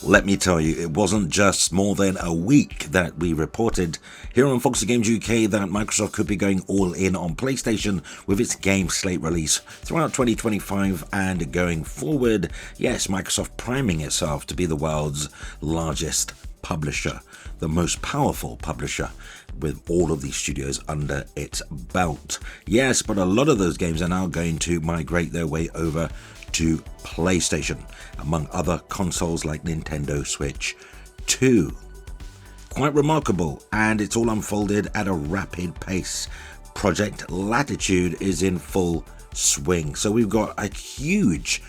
Let me tell you, it wasn't just more than a week that we reported here on Foxy Games UK that Microsoft could be going all in on PlayStation with its game slate release throughout 2025 and going forward. Yes, Microsoft priming itself to be the world's largest publisher, the most powerful publisher, with all of these studios under its belt. Yes, but a lot of those games are now going to migrate their way over to PlayStation, among other consoles like Nintendo Switch 2. Quite remarkable, and it's all unfolded at a rapid pace. Project Latitude is in full swing, so we've got a huge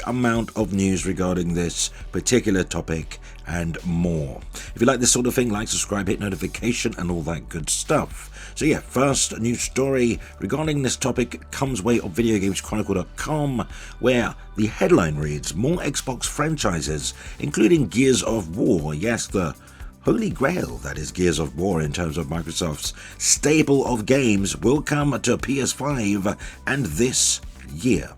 amount of news regarding this particular topic and more. If you like this sort of thing, like, subscribe, hit notification and all that good stuff. So yeah, first news story regarding this topic comes way of VideoGamesChronicle.com, where the headline reads, more Xbox franchises, including Gears of War. Yes, the holy grail that is Gears of War in terms of Microsoft's stable of games, will come to PS5 and this year.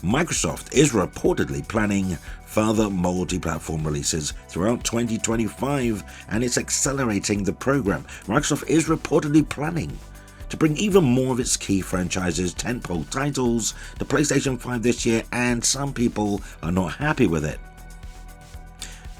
Microsoft is reportedly planning further multi-platform releases throughout 2025, and it's accelerating the program. Microsoft is reportedly planning to bring even more of its key franchises, tentpole titles, to PlayStation 5 this year, and some people are not happy with it.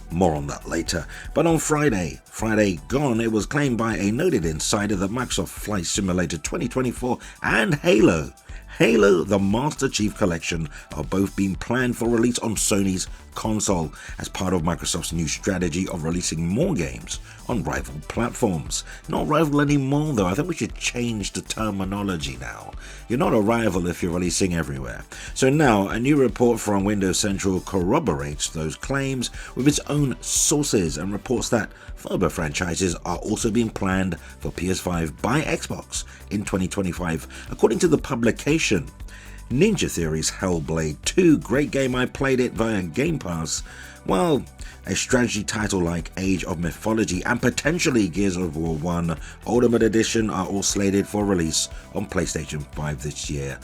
More on that later. But on Friday gone, it was claimed by a noted insider that Microsoft Flight Simulator 2024 and Halo, the Master Chief Collection, are both being planned for release on Sony's console as part of Microsoft's new strategy of releasing more games on rival platforms. Not rival anymore though, I think we should change the terminology now. You're not a rival if you're releasing everywhere. So now, a new report from Windows Central corroborates those claims with its own sources and reports that further franchises are also being planned for PS5 by Xbox in 2025. According to the publication, Ninja Theory's Hellblade 2, great game, I played it via Game Pass, well, a strategy title like Age of Mythology and potentially Gears of War 1 Ultimate Edition are all slated for release on PlayStation 5 this year.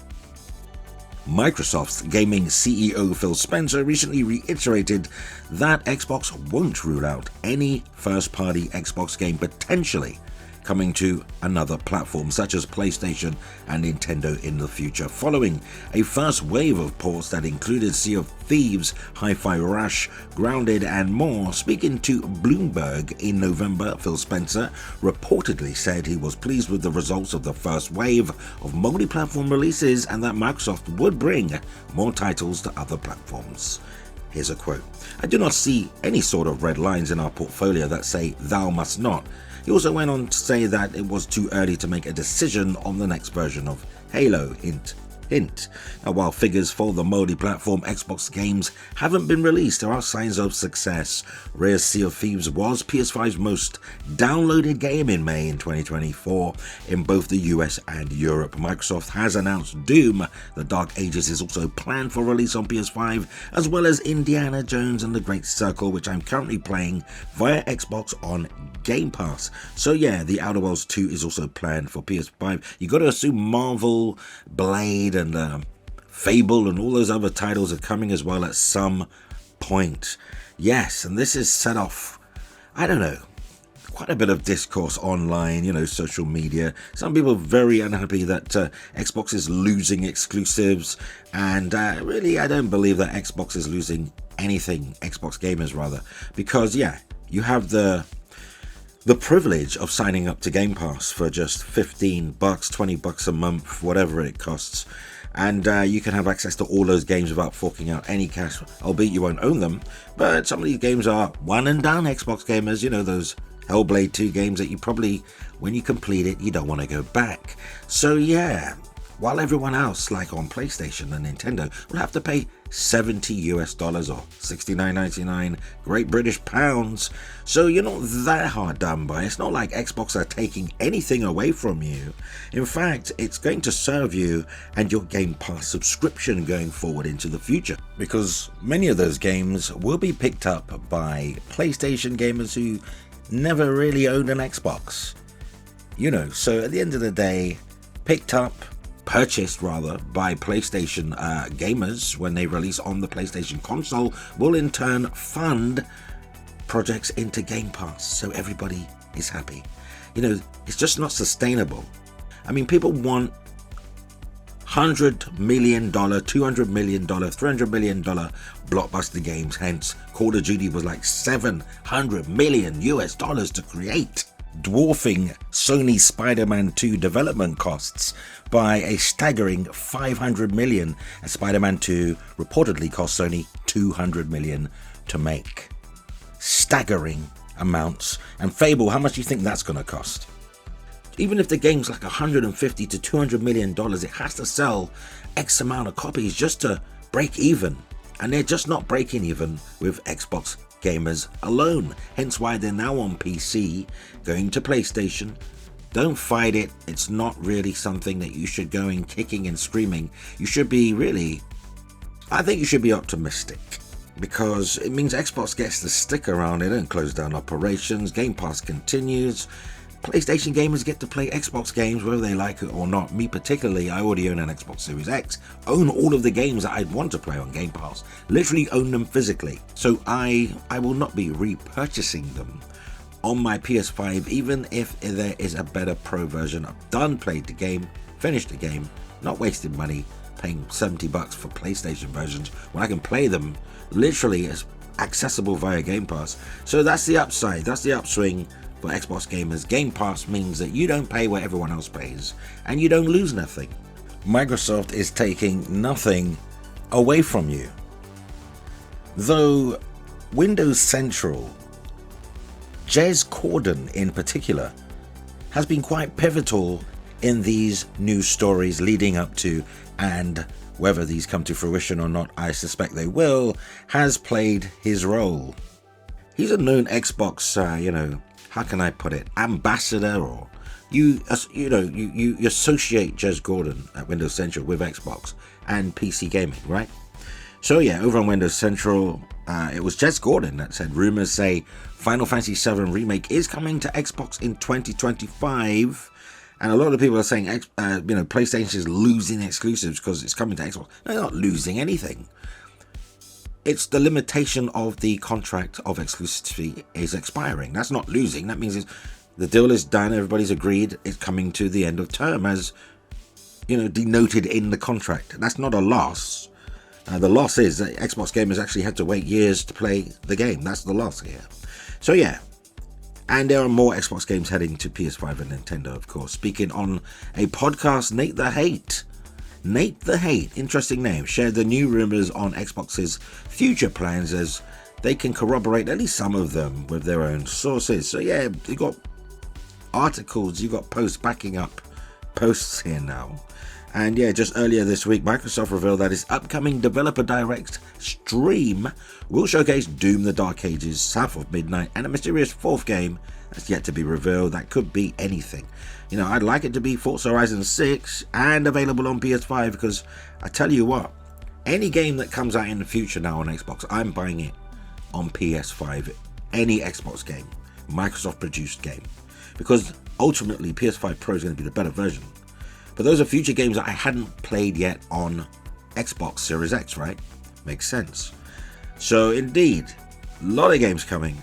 Microsoft's gaming CEO Phil Spencer recently reiterated that Xbox won't rule out any first-party Xbox game potentially coming to another platform such as PlayStation and Nintendo in the future, following a first wave of ports that included Sea of Thieves, Hi-Fi Rush, Grounded and more. Speaking to Bloomberg in November, Phil Spencer reportedly said he was pleased with the results of the first wave of multi-platform releases and that Microsoft would bring more titles to other platforms. Here's a quote: "I do not see any sort of red lines in our portfolio that say thou must not." He also went on to say that it was too early to make a decision on the next version of Halo, hint, hint. Now, while figures for the multi-platform Xbox games haven't been released, there are signs of success. Rare's Sea of Thieves was PS5's most downloaded game in May in 2024 in both the US and Europe. Microsoft has announced Doom: The Dark Ages is also planned for release on PS5, as well as Indiana Jones and the Great Circle, which I'm currently playing via Xbox on Game Pass. So yeah, The Outer Worlds 2 is also planned for PS5. You got to assume Marvel, Blade and Fable and all those other titles are coming as well at some point. Yes, and this has set off, I don't know, quite a bit of discourse online, social media. Some people are very unhappy that Xbox is losing exclusives, and really I don't believe that Xbox is losing anything, Xbox gamers rather, because yeah, you have the privilege of signing up to Game Pass for just $15, $20 a month, whatever it costs. And you can have access to all those games without forking out any cash, albeit you won't own them. But some of these games are one and done, Xbox gamers, those Hellblade 2 games that you probably, when you complete it, you don't want to go back. So yeah, while everyone else, like on PlayStation and Nintendo, will have to pay $70 or $69.99 Great British pounds. So you're not that hard done by. It's not like Xbox are taking anything away from you. In fact, it's going to serve you and your Game Pass subscription going forward into the future, because many of those games will be picked up by PlayStation gamers who never really owned an Xbox. So at the end of the day, picked up, purchased rather by PlayStation gamers when they release on the PlayStation console will in turn fund projects into Game Pass, so everybody is happy. It's just not sustainable. I mean, people want $100 million, $200 million, $300 million blockbuster games. Hence, Call of Duty was like $700 million to create, dwarfing Sony's Spider-Man 2 development costs by a staggering $500 million, and Spider-Man 2 reportedly cost Sony $200 million to make. Staggering amounts. And Fable, how much do you think that's going to cost? Even if the game's like $150 to $200 million, it has to sell X amount of copies just to break even. And they're just not breaking even with Xbox gamers alone. Hence why they're now on PC, going to PlayStation. Don't fight it. It's not really something that you should go in kicking and screaming. You should be I think you should be optimistic, because it means Xbox gets to stick around. They don't close down operations. Game Pass continues. PlayStation gamers get to play Xbox games whether they like it or not. Me particularly, I already own an Xbox Series X, own all of the games that I'd want to play on Game Pass, literally own them physically. So I will not be repurchasing them on my PS5, even if there is a better pro version. I've played the game, finished the game, not wasted money paying $70 for PlayStation versions when I can play them literally as accessible via Game Pass. So that's the upside, that's the upswing for Xbox gamers. Game Pass means that you don't pay what everyone else pays, and you don't lose nothing. Microsoft is taking nothing away from you. Though Windows Central, Jez Corden in particular, has been quite pivotal in these news stories leading up to, and whether these come to fruition or not, I suspect they will, has played his role. He's a known Xbox, how can I put it, ambassador, or you associate Jez Corden at Windows Central with Xbox and PC gaming, right? So yeah, over on Windows Central, it was Jez Corden that said rumors say Final Fantasy VII Remake is coming to Xbox in 2025. And a lot of people are saying, PlayStation is losing exclusives because it's coming to Xbox. No, they're not losing anything. It's the limitation of the contract of exclusivity is expiring. That's not losing. That means the deal is done. Everybody's agreed. It's coming to the end of term, as denoted in the contract. That's not a loss. The loss is that Xbox gamers actually had to wait years to play the game. That's the loss here. So yeah. And there are more Xbox games heading to PS5 and Nintendo, of course. Speaking on a podcast, Nate the Hate, interesting name, shared the new rumors on Xbox's future plans, as they can corroborate at least some of them with their own sources. So yeah, you got articles, you got posts backing up posts here now. And yeah, just earlier this week, Microsoft revealed that its upcoming Developer Direct stream will showcase Doom: The Dark Ages, South of Midnight, and a mysterious fourth game that's yet to be revealed. That could be anything. I'd like it to be Forza Horizon 6 and available on PS5, because I tell you what, any game that comes out in the future now on Xbox, I'm buying it on PS5. Any Xbox game, Microsoft produced game, because ultimately PS5 Pro is going to be the better version. But those are future games that I hadn't played yet on Xbox Series X, right? Makes sense. So indeed, a lot of games coming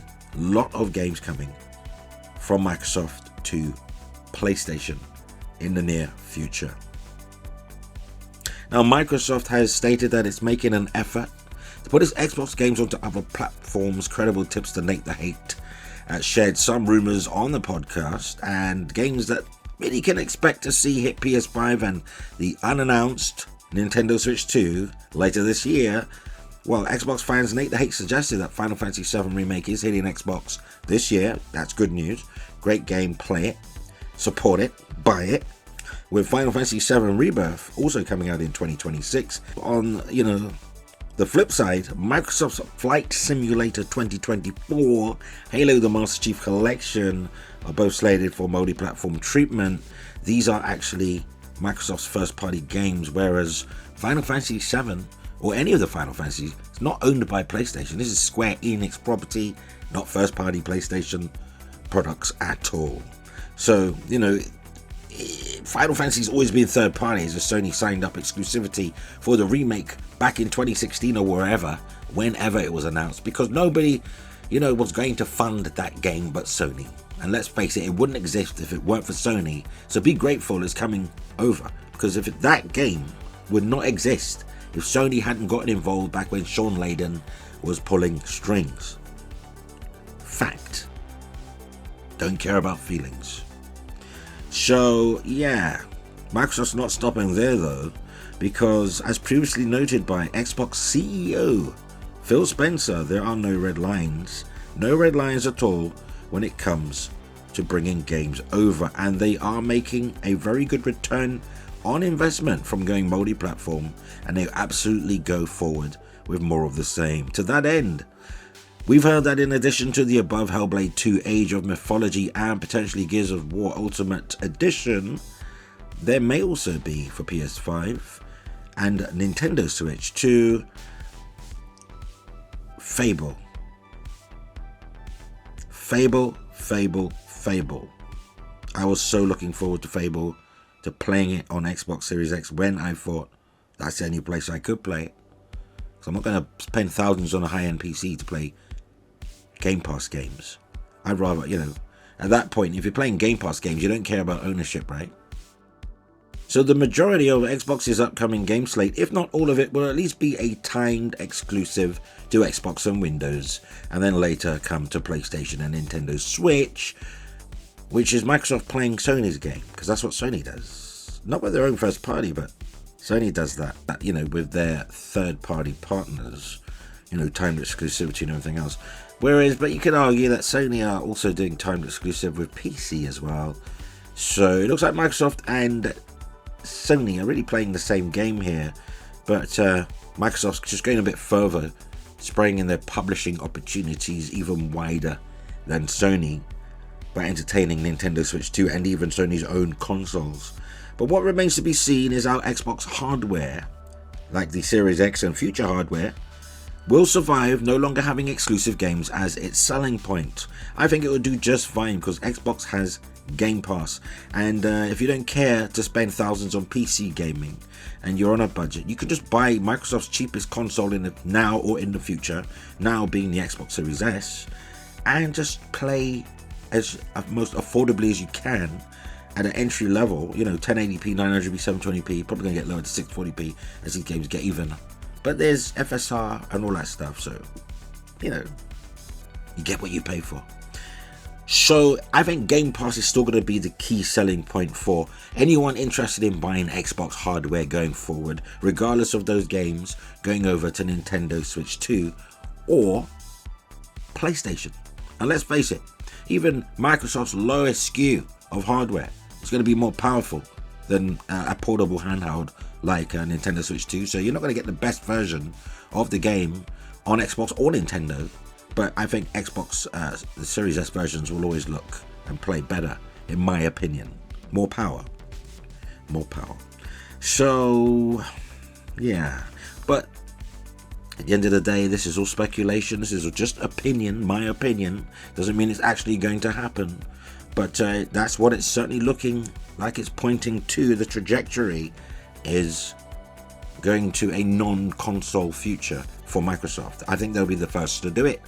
from Microsoft to PlayStation in the near future. Now, Microsoft has stated that it's making an effort to put its Xbox games onto other platforms. Credible tipster Nate the Hate shared some rumors on the podcast, and games that really can expect to see hit PS5 and the unannounced Nintendo Switch 2 later this year. Well, Xbox fans, Nate the Hate suggested that Final Fantasy VII Remake is hitting Xbox this year. That's good news. Great game, play it, support it, buy it. With Final Fantasy VII Rebirth also coming out in 2026. On, the flip side, Microsoft's Flight Simulator 2024, Halo the Master Chief Collection are both slated for multi-platform treatment. These are actually Microsoft's first-party games, whereas Final Fantasy VII, or any of the Final Fantasies, is not owned by PlayStation. This is Square Enix property, not first-party PlayStation products at all. So, Final Fantasy's always been third parties, as Sony signed up exclusivity for the remake back in 2016 or whenever it was announced, because nobody, was going to fund that game but Sony. And let's face it, it wouldn't exist if it weren't for Sony. So be grateful it's coming over, because if that game would not exist if Sony hadn't gotten involved back when Sean Layden was pulling strings. Fact. Don't care about feelings. So yeah, Microsoft's not stopping there though, because as previously noted by Xbox CEO Phil Spencer, there are no red lines at all when it comes to bringing games over, and they are making a very good return on investment from going multi-platform, and they absolutely go forward with more of the same. To that end, we've heard that in addition to the above Hellblade 2 Age of Mythology and potentially Gears of War Ultimate Edition, there may also be for PS5 and Nintendo Switch 2 Fable. I was so looking forward to Fable, to playing it on Xbox Series X when I thought that's the only place I could play it. So I'm not going to spend thousands on a high-end PC to play Game Pass games. I'd rather, at that point, if you're playing Game Pass games, you don't care about ownership, right? So the majority of Xbox's upcoming game slate, if not all of it, will at least be a timed exclusive to Xbox and Windows, and then later come to PlayStation and Nintendo Switch, which is Microsoft playing Sony's game, because that's what Sony does. Not with their own first party, but Sony does that, with their third party partners, timed exclusivity and everything else. But you could argue that Sony are also doing timed exclusive with PC as well. So it looks like Microsoft and Sony are really playing the same game here, but Microsoft's just going a bit further, spraying in their publishing opportunities even wider than Sony by entertaining Nintendo Switch 2 and even Sony's own consoles. But what remains to be seen is how Xbox hardware, like the Series X and future hardware, will survive no longer having exclusive games as its selling point. I think it will do just fine because Xbox has Game Pass, and if you don't care to spend thousands on PC gaming and you're on a budget, you can just buy Microsoft's cheapest console now or in the future, now being the Xbox Series S, and just play as most affordably as you can at an entry level, 1080p, 900p, 720p, probably going to get lowered to 640p as these games get even. But there's FSR and all that stuff, so, you get what you pay for. So I think Game Pass is still going to be the key selling point for anyone interested in buying Xbox hardware going forward, regardless of those games going over to Nintendo Switch 2 or PlayStation. And let's face it, even Microsoft's lowest SKU of hardware is going to be more powerful than a portable handheld like Nintendo Switch 2. So you're not going to get the best version of the game on Xbox or Nintendo. But I think Xbox, the Series S versions will always look and play better, in my opinion. More power. So, yeah. But at the end of the day, this is all speculation. This is just opinion, my opinion. Doesn't mean it's actually going to happen. But that's what it's certainly looking like it's pointing to. The trajectory is going to a non-console future for Microsoft. I think they'll be the first to do it,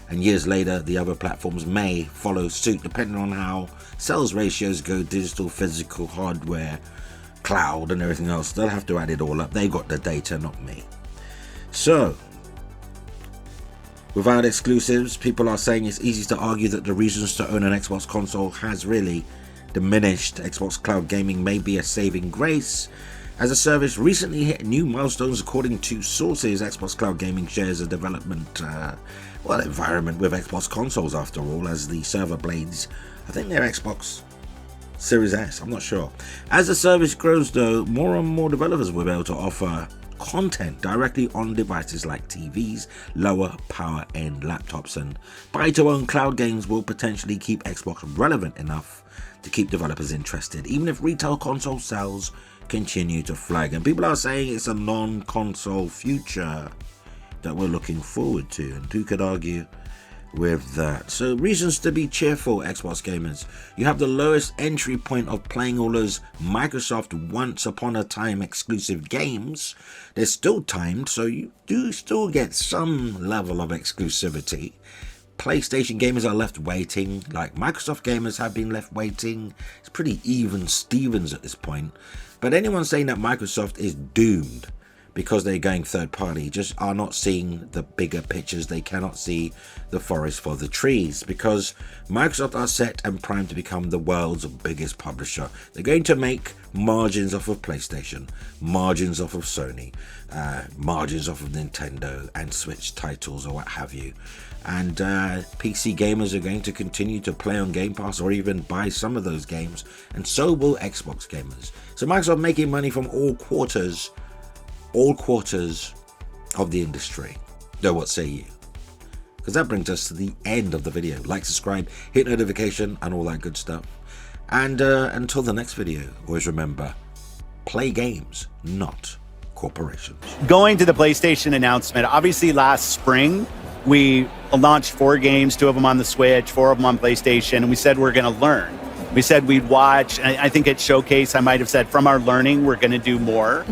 and years later the other platforms may follow suit depending on how sales ratios go, digital, physical, hardware, cloud and everything else. They'll have to add it all up. They got the data, not me. So without exclusives, people are saying it's easy to argue that the reasons to own an Xbox console has really diminished. Xbox cloud gaming may be a saving grace, as the service recently hit new milestones. According to sources, Xbox Cloud Gaming shares a development environment with Xbox consoles after all, as the server blades, I think they're Xbox Series S, I'm not sure. As the service grows though, more and more developers will be able to offer content directly on devices like TVs, lower power end laptops, and buy-to-own cloud games will potentially keep Xbox relevant enough to keep developers interested, even if retail console sales continue to flag. And people are saying it's a non-console future that we're looking forward to, and who could argue with that. So reasons to be cheerful, Xbox gamers. You have the lowest entry point of playing all those Microsoft once upon a time exclusive games. They're still timed, so you do still get some level of exclusivity. PlayStation gamers are left waiting, like Microsoft gamers have been left waiting. It's pretty even Stevens at this point. But anyone saying that Microsoft is doomed because they're going third party just are not seeing the bigger pictures. They cannot see the forest for the trees, because Microsoft are set and primed to become the world's biggest publisher. They're going to make margins off of PlayStation, margins off of Sony, margins off of Nintendo and Switch titles or what have you. And PC gamers are going to continue to play on Game Pass or even buy some of those games, and so will Xbox gamers. So Microsoft making money from all quarters of the industry. Though what say you? Because that brings us to the end of the video. Like, subscribe, hit notification and all that good stuff. And until the next video, always remember, play games, not corporations. Going to the PlayStation announcement, obviously last spring, we launched 4 games, 2 of them on the Switch, 4 of them on PlayStation, and we said we're going to learn. We said we'd watch, and I think at Showcase, I might have said from our learning, we're going to do more.